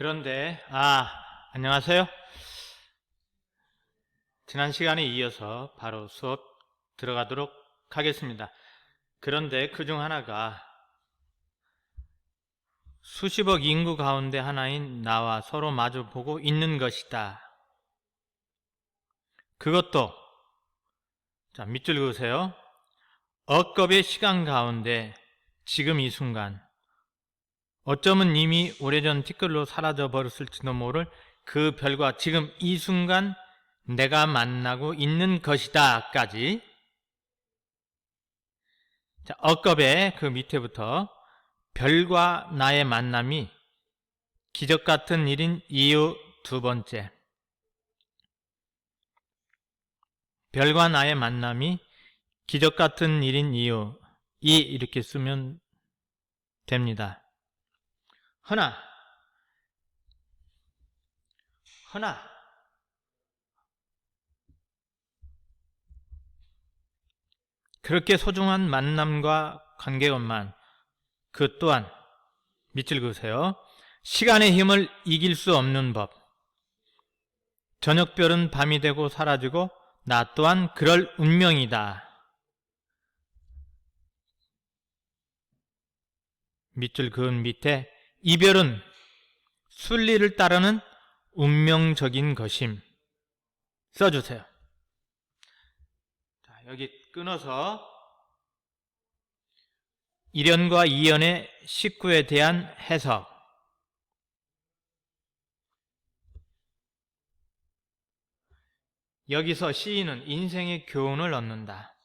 그런데 안녕하세요. 지난 시간에 이어서 바로 수업 들어가도록 하겠습니다. 그런데 그중 하나가 수십억 인구 가운데 하나인 나와 서로 마주보고 있는 것이다. 그것도 밑줄 그으세요. 억겁의 시간 가운데 지금 이 순간, 어쩌면 이미 오래전 티끌로 사라져 버렸을지도 모를 그 별과 지금 이 순간 내가 만나고 있는 것이다 까지. 억겁의 그 밑에부터 별과 나의 만남이 기적 같은 일인 이유 두 번째. 별과 나의 만남이 기적 같은 일인 이유, 이렇게 쓰면 됩니다. 허나 그렇게 소중한 만남과 관계건만 그 또한 밑줄 그으세요. 시간의 힘을 이길 수 없는 법. 저녁별은 밤이 되고 사라지고 나 또한 그럴 운명이다. 밑줄 그은 밑에 이별은 순리를 따르는 운명적인 것임. 써주세요. 여기 끊어서 1연과 2연의 식구에 대한 해석. 여기서 시인은 인생의 교훈을 얻는다.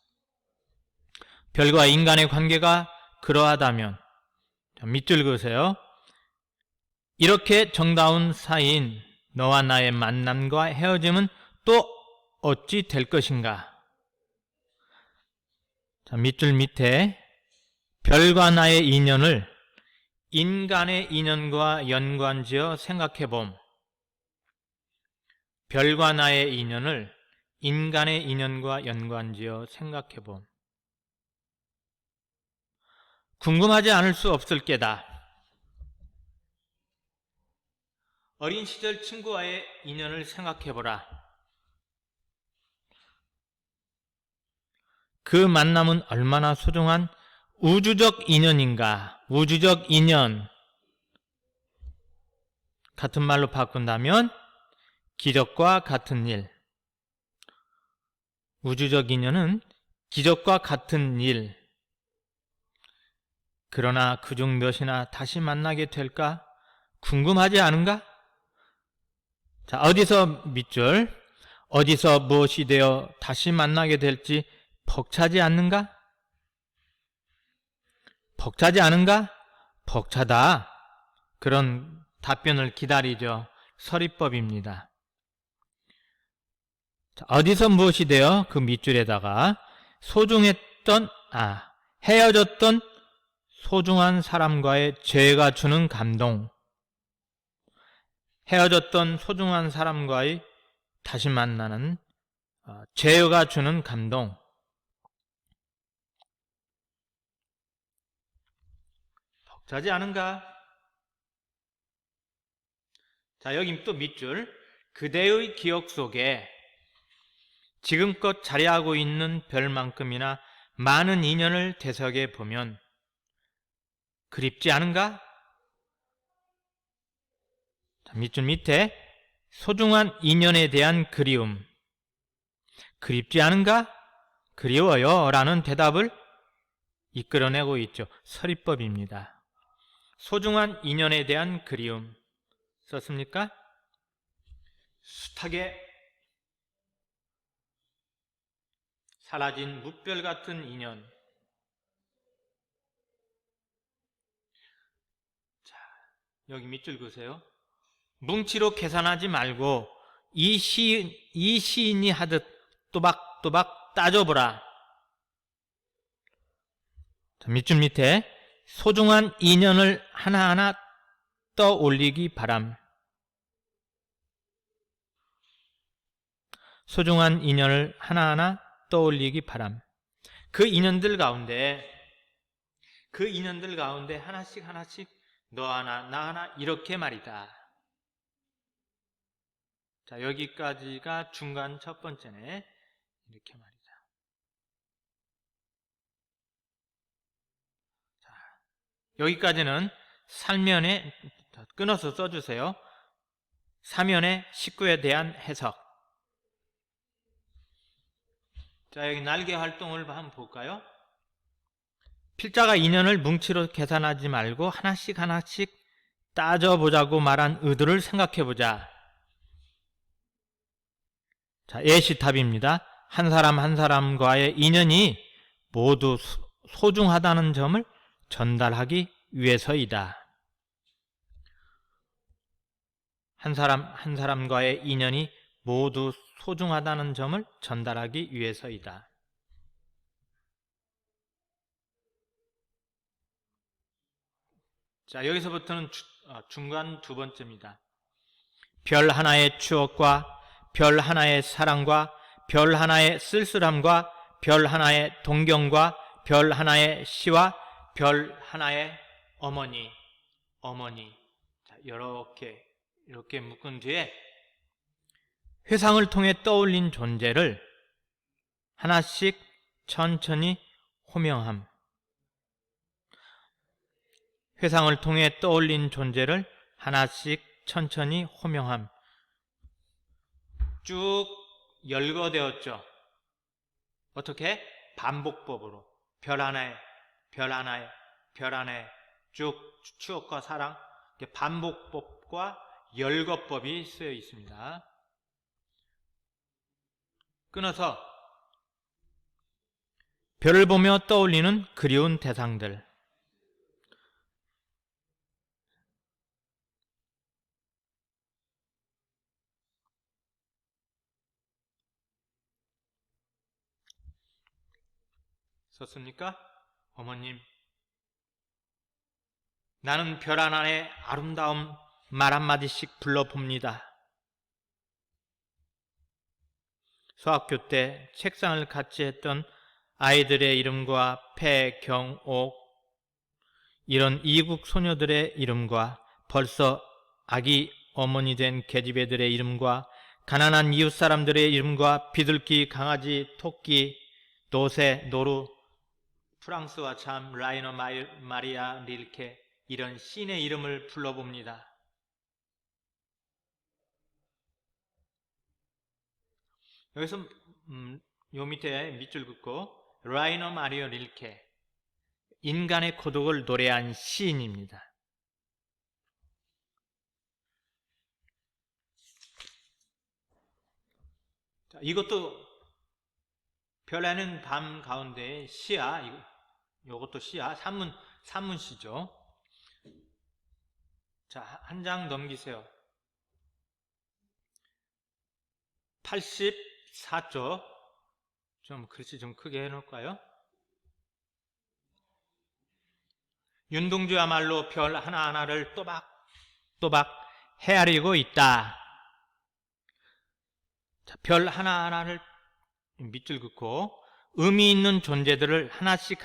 별과 인간의 관계가 그러하다면 밑줄 그으세요. 이렇게 정다운 사이인 너와 나의 만남과 헤어짐은 또 어찌 될 것인가? 밑줄 밑에 별과 나의 인연을 인간의 인연과 연관지어 생각해봄. 별과 나의 인연을 인간의 인연과 연관지어 생각해봄. 궁금하지 않을 수 없을 게다. 어린 시절 친구와의 인연을 생각해보라. 그 만남은 얼마나 소중한 우주적 인연인가. 우주적 인연, 같은 말로 바꾼다면 기적과 같은 일. 우주적 인연은 기적과 같은 일. 그러나 그중 몇이나 다시 만나게 될까? 궁금하지 않은가? 어디서 밑줄, 어디서 무엇이 되어 다시 만나게 될지 벅차지 않는가? 벅차지 않은가? 벅차다. 그런 답변을 기다리죠. 서리법입니다. 어디서 무엇이 되어 그 밑줄에다가 헤어졌던 소중한 사람과의 죄가 주는 감동. 헤어졌던 소중한 사람과의 다시 만나는 죄가 주는 감동. 벅차지 않은가? 여기 또 밑줄. 그대의 기억 속에 지금껏 자리하고 있는 별만큼이나 많은 인연을 되새겨 보면 그립지 않은가? 밑줄 밑에 소중한 인연에 대한 그리움. 그립지 않은가? 그리워요 라는 대답을 이끌어내고 있죠. 서리법입니다. 소중한 인연에 대한 그리움 썼습니까? 숱하게 사라진 무별 같은 인연. 여기 밑줄 그으세요. 뭉치로 계산하지 말고 이 시인이 하듯 또박또박 따져보라. 밑줄 밑에 소중한 인연을 하나하나 떠올리기 바람. 소중한 인연을 하나하나 떠올리기 바람. 그 인연들 가운데 하나씩 너 하나 나 하나 이렇게 말이다. 자, 여기까지가 중간 첫 번째네. 이렇게 말이죠. 자, 여기까지는 살면에 끊어서 써주세요. 사면의 식구에 대한 해석. 자, 여기 날개 활동을 한번 볼까요? 필자가 인연을 뭉치로 계산하지 말고 하나씩 하나씩 따져보자고 말한 의도를 생각해보자. 자, 예시탑입니다. 한 사람 한 사람과의 인연이 모두 소중하다는 점을 전달하기 위해서이다. 한 사람 한 사람과의 인연이 모두 소중하다는 점을 전달하기 위해서이다. 자, 여기서부터는 중간 두 번째입니다. 별 하나의 추억과 별 하나의 사랑과 별 하나의 쓸쓸함과 별 하나의 동경과 별 하나의 시와 별 하나의 어머니. 자, 이렇게 묶은 뒤에 회상을 통해 떠올린 존재를 하나씩 천천히 호명함. 회상을 통해 떠올린 존재를 하나씩 천천히 호명함. 쭉 열거되었죠. 어떻게? 반복법으로. 별 하나에, 별 하나에, 별 하나에 쭉 추억과 사랑, 반복법과 열거법이 쓰여 있습니다. 끊어서 별을 보며 떠올리는 그리운 대상들. 썼습니까? 어머님, 나는 별 하나의 아름다운 말 한마디씩 불러봅니다. 수학교 때 책상을 같이 했던 아이들의 이름과 폐, 경, 옥, 이런 이국 소녀들의 이름과 벌써 아기 어머니 된 계집애들의 이름과 가난한 이웃 사람들의 이름과 비둘기, 강아지, 토끼, 노새, 노루, 프랑스와 참, 라이너 마리아 릴케, 이런 시인의 이름을 불러봅니다. 여기서 요 밑에 밑줄 긋고 라이너 마리아 릴케, 인간의 고독을 노래한 시인입니다. 자, 이것도 별에는 밤 가운데 시야. 요것도 시야. 산문시죠. 자, 한 장 넘기세요. 84쪽. 좀 글씨 좀 크게 해놓을까요? 윤동주야말로 별 하나하나를 또박또박 헤아리고 있다. 자, 별 하나하나를 밑줄 긋고 의미 있는 존재들을 하나씩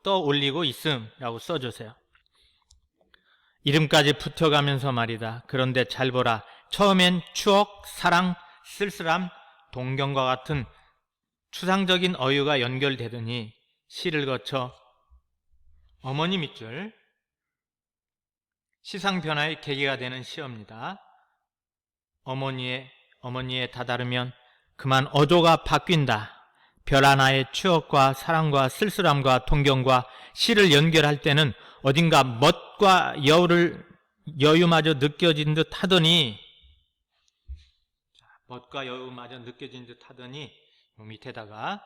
떠올리고 있음라고 써주세요. 이름까지 붙여가면서 말이다. 그런데 잘 보라. 처음엔 추억, 사랑, 쓸쓸함, 동경과 같은 추상적인 어유가 연결되더니 시를 거쳐 어머니 밑줄, 시상 변화의 계기가 되는 시입니다. 어머니에 다다르면 그만 어조가 바뀐다. 별 하나의 추억과 사랑과 쓸쓸함과 동경과 시를 연결할 때는 어딘가 멋과 여유마저 느껴진 듯 하더니, 멋과 여유마저 느껴진 듯 하더니 밑에다가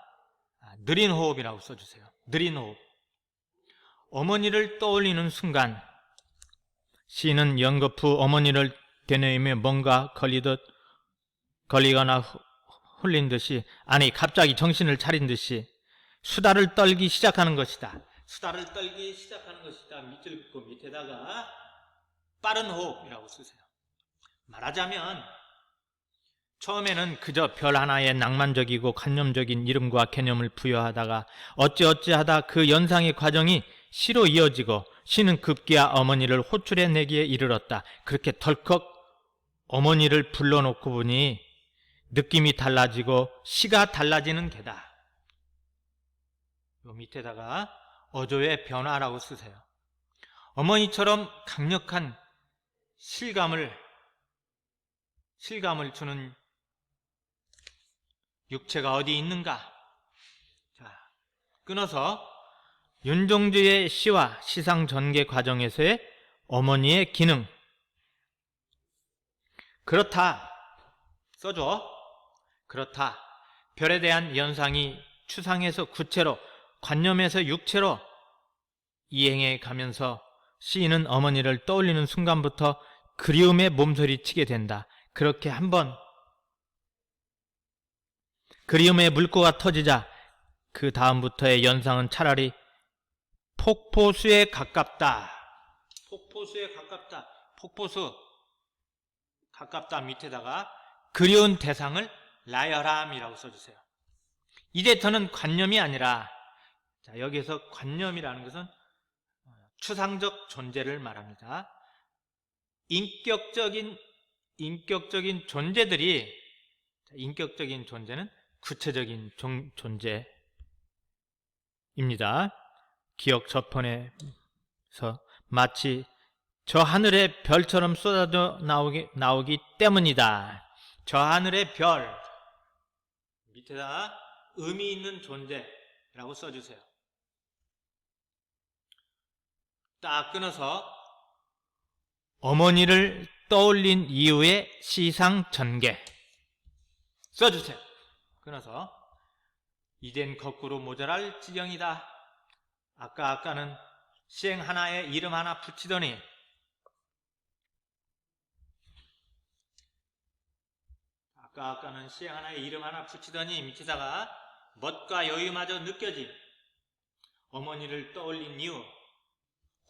느린 호흡이라고 써주세요. 느린 호흡. 어머니를 떠올리는 순간 시인은 연거푸 어머니를 되뇌이며 뭔가 걸리거나 홀린 듯이, 아니 갑자기 정신을 차린 듯이 수다를 떨기 시작하는 것이다. 수다를 떨기 시작하는 것이다. 밑줄 긋고 밑에다가 빠른 호흡이라고 쓰세요. 말하자면 처음에는 그저 별 하나의 낭만적이고 관념적인 이름과 개념을 부여하다가 어찌하다 그 연상의 과정이 시로 이어지고 시는 급기야 어머니를 호출해내기에 이르렀다. 그렇게 덜컥 어머니를 불러놓고 보니 느낌이 달라지고 시가 달라지는 게다. 요 밑에다가 어조의 변화라고 쓰세요. 어머니처럼 강력한 실감을 주는 육체가 어디 있는가? 자, 끊어서 윤종주의 시와 시상 전개 과정에서의 어머니의 기능. 그렇다. 써줘. 그렇다. 별에 대한 연상이 추상에서 구체로, 관념에서 육체로 이행해 가면서 시인은 어머니를 떠올리는 순간부터 그리움의 몸서리치게 된다. 그렇게 한번 그리움의 물꼬가 터지자 그 다음부터의 연상은 차라리 폭포수에 가깝다. 폭포수에 가깝다. 폭포수 가깝다 밑에다가 그리운 대상을 나열함이라고 써주세요. 이제 더는 관념이 아니라, 자, 여기서 관념이라는 것은 추상적 존재를 말합니다. 인격적인 존재들이, 인격적인 존재는 구체적인 존재입니다. 기억 저편에서 마치 저 하늘의 별처럼 쏟아져 나오기 때문이다. 저 하늘의 별, 밑에다 의미 있는 존재라고 써주세요. 딱 끊어서 어머니를 떠올린 이후의 시상 전개 써주세요. 끊어서 이젠 거꾸로 모자랄 지경이다. 아까는 시행 하나에 이름 하나 붙이더니 아까는 시행 하나에 이름 하나 붙이더니 밑에다가 멋과 여유마저 느껴진 어머니를 떠올린 이후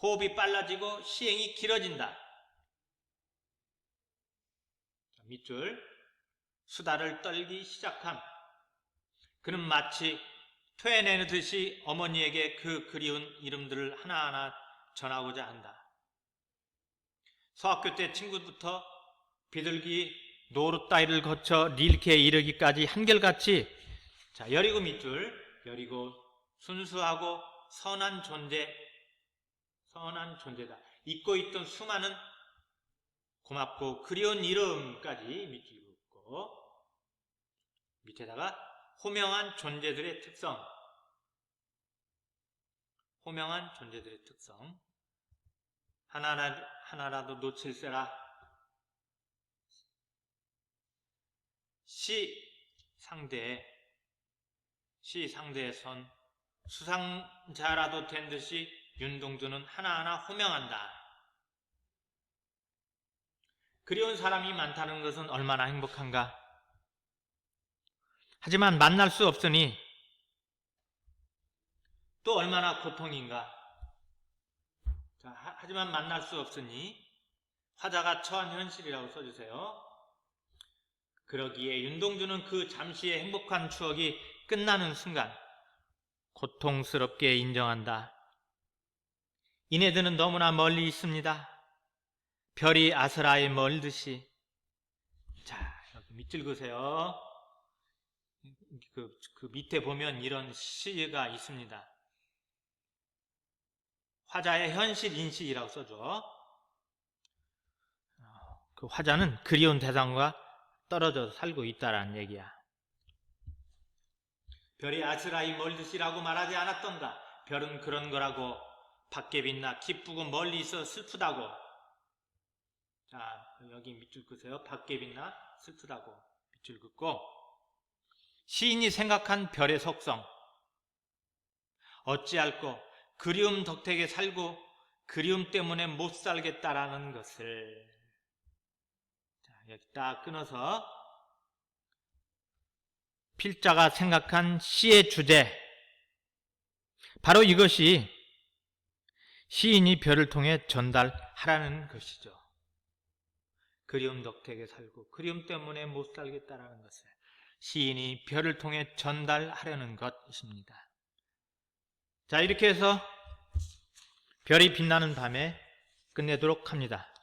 호흡이 빨라지고 시행이 길어진다. 밑줄 수다를 떨기 시작함. 그는 마치 토해내듯이 어머니에게 그 그리운 이름들을 하나하나 전하고자 한다. 서학교 때 친구부터 비둘기 노릇따위를 거쳐 릴케에 이르기까지 한결같이, 자, 여리고 밑줄, 여리고 순수하고 선한 존재다. 잊고 있던 수많은 고맙고 그리운 이름까지 밑줄 긋고 밑에다가 호명한 존재들의 특성, 하나라도 놓칠세라. 시 상대에 선 수상자라도 된 듯이 윤동주는 하나하나 호명한다. 그리운 사람이 많다는 것은 얼마나 행복한가. 하지만 만날 수 없으니 또 얼마나 고통인가. 자, 하지만 만날 수 없으니 화자가 처한 현실이라고 써주세요. 그러기에 윤동주는 그 잠시의 행복한 추억이 끝나는 순간 고통스럽게 인정한다. 이네들은 너무나 멀리 있습니다. 별이 아스라에 멀듯이. 자, 여기 밑줄 그으세요. 그 밑에 보면 이런 시가 있습니다. 화자의 현실 인식이라고 써줘. 그 화자는 그리운 대상과 떨어져 살고 있다라는 얘기야. 별이 아스라이 멀듯이라고 말하지 않았던가. 별은 그런 거라고. 밖에 빛나 기쁘고 멀리 있어 슬프다고. 자, 여기 밑줄 긋으세요. 밖에 빛나 슬프다고 밑줄 긋고, 시인이 생각한 별의 속성, 어찌할꼬 그리움 덕택에 살고 그리움 때문에 못 살겠다라는 것을, 자, 여기 딱 끊어서 필자가 생각한 시의 주제, 바로 이것이 시인이 별을 통해 전달하라는 것이죠. 그리움 덕택에 살고 그리움 때문에 못 살겠다라는 것을 시인이 별을 통해 전달하려는 것입니다. 자, 이렇게 해서 별이 빛나는 밤에 끝내도록 합니다.